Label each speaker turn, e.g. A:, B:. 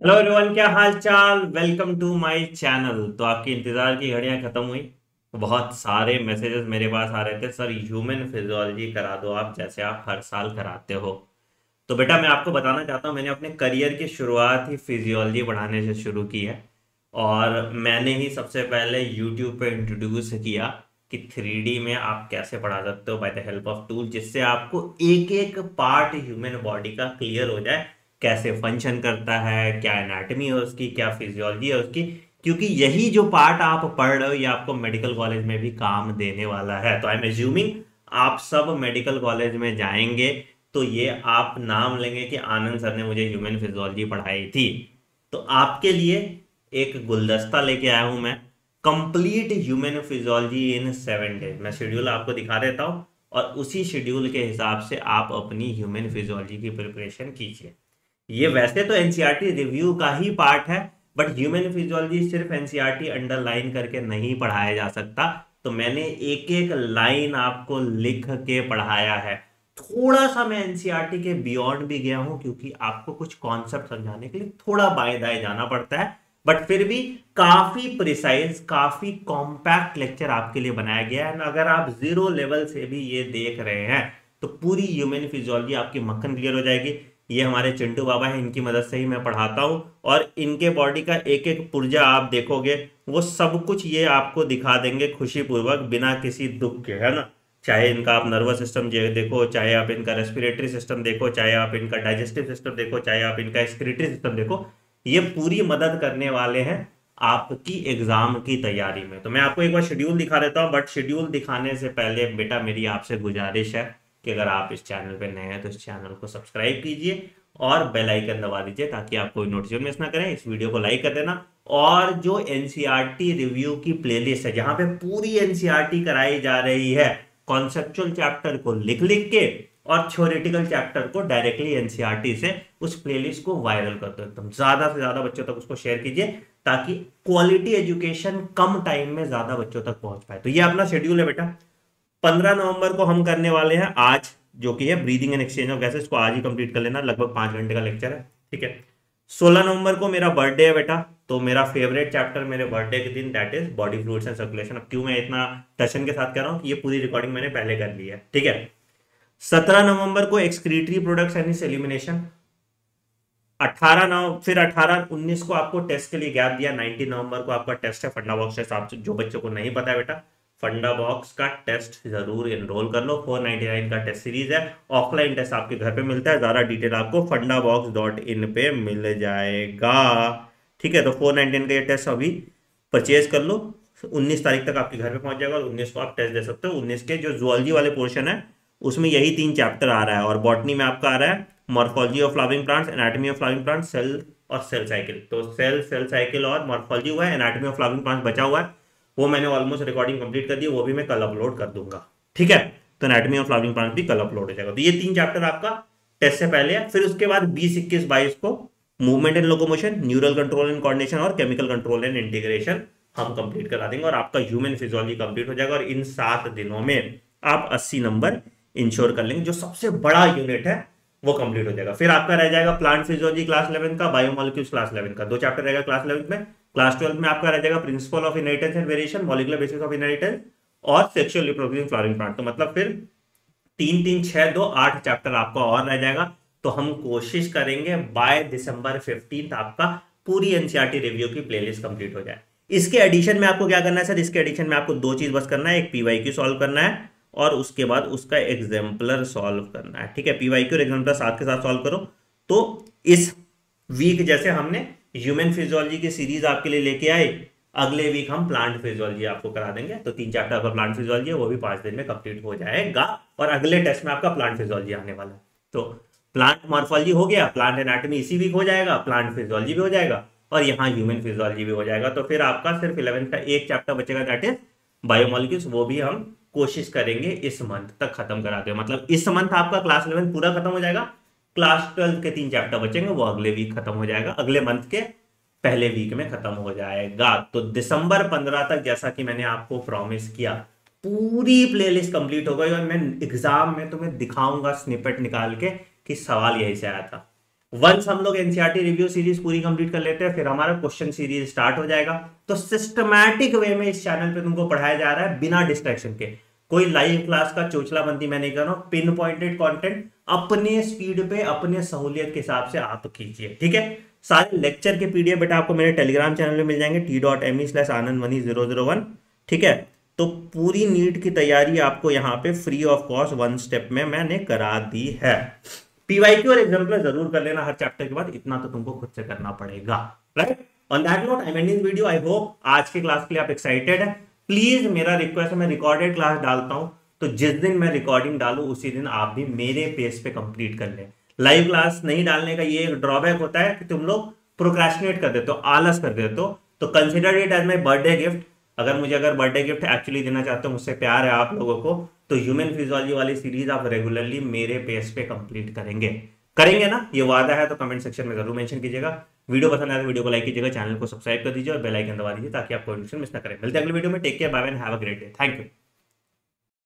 A: Hello everyone, क्या हाल चाल। Welcome to my channel. तो आपकी इंतजार की घड़ियां खत्म हुई। बहुत सारे मैसेजेस मेरे पास आ रहे थे, सर ह्यूमन फिजियोलॉजी करा दो आप, जैसे आप हर साल कराते हो। तो बेटा मैं आपको बताना चाहता हूँ, मैंने अपने करियर की शुरुआत ही फिजियोलॉजी पढ़ाने से शुरू की है। और मैंने ही सबसे पहले यूट्यूब पे इंट्रोड्यूस किया कि 3D में आप कैसे पढ़ा सकते हो by the help of tool, जिससे आपको एक एक पार्ट ह्यूमन बॉडी का क्लियर हो जाए। कैसे फंक्शन करता है, क्या एनाटमी है उसकी, क्या फिजियोलॉजी है उसकी। क्योंकि यही जो पार्ट आप पढ़ रहे हो ये आपको मेडिकल कॉलेज में भी काम देने वाला है। तो आई एम एज्यूमिंग आप सब मेडिकल कॉलेज में जाएंगे तो ये आप नाम लेंगे कि आनंद सर ने मुझे ह्यूमन फिजियोलॉजी पढ़ाई थी। तो आपके लिए एक गुलदस्ता लेके आया हूं मैं, कंप्लीट ह्यूमन फिजियोलॉजी इन 7 डेज। मैं शेड्यूल आपको दिखा देता हूं और उसी शेड्यूल के हिसाब से आप अपनी ह्यूमन फिजियोलॉजी की प्रिपरेशन कीजिए। ये वैसे तो एनसीईआरटी रिव्यू का ही पार्ट है, बट ह्यूमन फिजियोलॉजी सिर्फ एनसीईआरटी अंडरलाइन करके नहीं पढ़ाया जा सकता। तो मैंने एक एक लाइन आपको लिख के पढ़ाया है। थोड़ा सा मैं एनसीईआरटी के बियॉन्ड भी गया हूं, क्योंकि आपको कुछ कॉन्सेप्ट समझाने के लिए थोड़ा बाएं दाएं जाना पड़ता है। बट फिर भी काफी प्रिसाइज, काफी कॉम्पैक्ट लेक्चर आपके लिए बनाया गया है। अगर आप जीरो लेवल से भी ये देख रहे हैं तो पूरी ह्यूमन फिजियोलॉजी आपकी मक्खन क्लियर हो जाएगी। ये हमारे चिंटू बाबा हैं, इनकी मदद से ही मैं पढ़ाता हूँ। और इनके बॉडी का एक एक पुर्जा आप देखोगे, वो सब कुछ ये आपको दिखा देंगे खुशी पूर्वक, बिना किसी दुख के, है ना। चाहे इनका आप नर्वस सिस्टम देखो, चाहे आप इनका रेस्पिरेटरी सिस्टम देखो, चाहे आप इनका डाइजेस्टिव सिस्टम देखो, चाहे आप इनका एक्सक्रीटरी सिस्टम देखो, ये पूरी मदद करने वाले हैं आपकी एग्जाम की तैयारी में। तो मैं आपको एक बार शेड्यूल दिखा देता हूँ, बट शेड्यूल दिखाने से पहले बेटा मेरी आपसे गुजारिश है कि अगर आप इस चैनल पे नए हैं तो इस चैनल को सब्सक्राइब कीजिए और बेल आइकन दबा दीजिए, ताकि आप कोई नोटिफिकेशन मिस ना करें। इस वीडियो को लाइक कर देना। और जो एनसीईआरटी रिव्यू की प्लेलिस्ट है, जहां पे पूरी एनसीईआरटी कराई जा रही है, कॉन्सेप्चुअल चैप्टर को लिख लिख के और थ्योरेटिकल चैप्टर को डायरेक्टली एनसीईआरटी से, उस प्लेलिस्ट को वायरल कर दो। एकदम ज्यादा से ज्यादा बच्चों तक उसको शेयर कीजिए, ताकि क्वालिटी एजुकेशन कम टाइम में ज्यादा बच्चों तक पहुंच पाए। तो ये अपना शेड्यूल है बेटा। 15 नवंबर को हम करने वाले हैं आज, जो कि है breathing and exchange of gases, को आज ही कंप्लीट कर लेना। लगभग 5 घंटे का लेक्चर है, ठीक है। 16 नवंबर को मेरा बर्थडे है बेटा। तो मेरा फेवरेट चैप्टर मेरे बर्थडे के दिन, that is body fluids and circulation. अब क्यों मैं इतना टशन के साथ कह रहा हूं कि ये पूरी रिकॉर्डिंग मैंने पहले कर ली है, ठीक है। 17 नवंबर को excretory products and it's elimination. 18 नवंबर, फिर 18 19 को आपको टेस्ट के लिए गैप दिया। 19 नवंबर को आपका टेस्ट है फंडा बॉक्स टेस्ट। आप जो बच्चों को नहीं पता है बेटा, फंडा बॉक्स का टेस्ट जरूर एनरोल कर लो। 499 का टेस्ट सीरीज है। ऑफलाइन टेस्ट आपके घर पे मिलता है। ज्यादा डिटेल आपको fundabox.in पे मिल जाएगा, ठीक है। तो 499 का ये टेस्ट अभी परचेज कर लो। 19 तारीख तक आपके घर पे पहुंच जाएगा और 19 को आप टेस्ट दे सकते हो। 19 के जो जुअलॉजी वाले पोर्शन है उसमें यही 3 चैप्टर आ रहा है। और बॉटनी में आपका आ रहा है morphology of flowering plants, anatomy of flowering plants, cell और सेल साइकिल। तो सेल साइकिल और मॉर्फोलॉजी हुआ है, एनाटॉमी ऑफ फ्लावरिंग प्लांट्स बचा हुआ है। वो मैंने ऑलमोस्ट रिकॉर्डिंग कंप्लीट कर दी, वो भी मैं कल अपलोड कर दूंगा, ठीक है। तो एनाटॉमी ऑफ फ्लावरिंग प्लांट्स भी कल अपलोड हो जाएगा। तो ये 3 चैप्टर आपका टेस्ट से पहले है। फिर उसके बाद 20 21 22 को movement and locomotion, neural control and coordination और केमिकल कंट्रोल एंड इंटीग्रेशन हम कंप्लीट करा देंगे, और आपका ह्यूमन फिजियोलॉजी कंप्लीट हो जाएगा। और इन 7 दिनों में आप 80 नंबर इंश्योर कर लेंगे। जो सबसे बड़ा यूनिट है वो कंप्लीट हो जाएगा। फिर आपका रह जाएगा प्लांट फिजियोलॉजी क्लास 11 का, बायोमोलिक्यूल्स क्लास 11 का। 2 चैप्टर रहेगा क्लास 11 में। क्लास 12 में आपका रह जाएगा principle of inheritance and variation, molecular basis of inheritance और सेक्सुअल रिप्रोडक्टिव फ्लावरिंग प्लांट। तो मतलब फिर 3 3 6 2 8 चैप्टर आपका और रह जाएगा। तो हम कोशिश करेंगे बाय दिसंबर 15 आपका पूरी एनसीईआरटी रिव्यू की प्लेलिस्ट कंप्लीट हो जाए। इसके एडिशन में आपको क्या करना है सर? इसके एडिशन में आपको 2 चीज बस करना है। एक पीवाईक्यू सॉल्व करना है और उसके बाद उसका एग्जाम्पलर सॉल्व करना है, ठीक है। पीवाईक्यू और एग्जाम्पलर साथ के साथ सॉल्व करो। तो इस वीक जैसे हमने ह्यूमन फिजियोलॉजी की सीरीज आपके लिए लेके आए, अगले वीक हम प्लांट फिजियोलॉजी आपको करा देंगे। तो 3 चैप्टर का प्लांट फिजियोलॉजी है, वो भी 5 दिन में कंप्लीट हो जाएगा। और अगले टेस्ट में आपका प्लांट फिजियोलॉजी आने वाला है। तो प्लांट मॉर्फोलॉजी हो गया, प्लांट एनाटॉमी इसी वीक हो जाएगा, प्लांट फिजियोलॉजी भी हो जाएगा और यहाँ ह्यूमन फिजियोलॉजी भी हो जाएगा। तो फिर आपका सिर्फ 11th का एक चैप्टर बचेगा, दैट इज बायोमोलिक्यूल्स। वो भी हम कोशिश करेंगे इस मंथ तक खत्म करा दे। मतलब इस मंथ आपका क्लास 11 पूरा खत्म हो जाएगा। क्लास 12 के 3 चैप्टर बचेंगे, वो अगले वीक खत्म हो जाएगा, अगले मंथ के पहले वीक में खत्म हो जाएगा। तो दिसंबर 15 तक, जैसा कि मैंने आपको प्रॉमिस किया, पूरी प्लेलिस्ट कंप्लीट हो गई। और मैं एग्जाम में तुम्हें दिखाऊंगा स्निपेट निकाल के कि सवाल यही से आया था। वंस हम लोग एनसीईआरटी रिव्यू सीरीज पूरी कंप्लीट कर लेते हैं, फिर हमारा क्वेश्चन सीरीज स्टार्ट हो जाएगा। तो सिस्टमैटिक वे में इस चैनल पे तुमको पढ़ाया जा रहा है बिना डिस्ट्रैक्शन के। कोई लाइव क्लास का चोचलाबंदी मैं नहीं कर रहा हूं, पिन पॉइंटेड कंटेंट अपने स्पीड पे अपने सहूलियत के हिसाब से आप कीजिए, ठीक है। सारे लेक्चर के पीडीएफ बेटा आपको मेरे टेलीग्राम चैनल में मिल जाएंगे, t.me/anandmani001, ठीक है। तो पूरी नीट की तैयारी आपको यहाँ पे फ्री ऑफ कॉस्ट 1 स्टेप में मैंने करा दी है। पीवाईक्यू और एग्जाम्पल जरूर कर लेना हर चैप्टर के बाद, इतना तो तुमको खुद से करना पड़ेगा, right. On that note I am ending video. I hope आज के क्लास के लिए आप एक्साइटेड है। प्लीज मेरा रिक्वेस्ट है, मैं रिकॉर्डेड क्लास डालता हूं, तो जिस दिन मैं रिकॉर्डिंग डालू उसी दिन आप भी मेरे पेस पे कंप्लीट कर ले। लाइव क्लास नहीं डालने का ये एक ड्रॉबैक होता है कि तुम लोग प्रोक्रेस्टिनेट कर देते हो, आलस कर देते हो। तो consider it as my birthday gift. अगर बर्थडे गिफ्ट एक्चुअली देना चाहते हो, मुझसे प्यार है आप लोगों को, तो ह्यूमन फिजियोलॉजी वाली सीरीज आप रेगुलरली मेरे पेस पे कंप्लीट करेंगे ना, ये वादा है। तो कमेंट सेक्शन में जरूर मेंशन कीजिएगा। वीडियो पसंद आया तो वीडियो को लाइक कीजिएगा, चैनल को सब्सक्राइब कर दीजिए और बेल आइकन दबा दीजिए ताकि आप कोई नोटिफिकेशन मिस ना करें। मिलते हैं अगले वीडियो में। Take care, bye bye and have a great day. Thank you.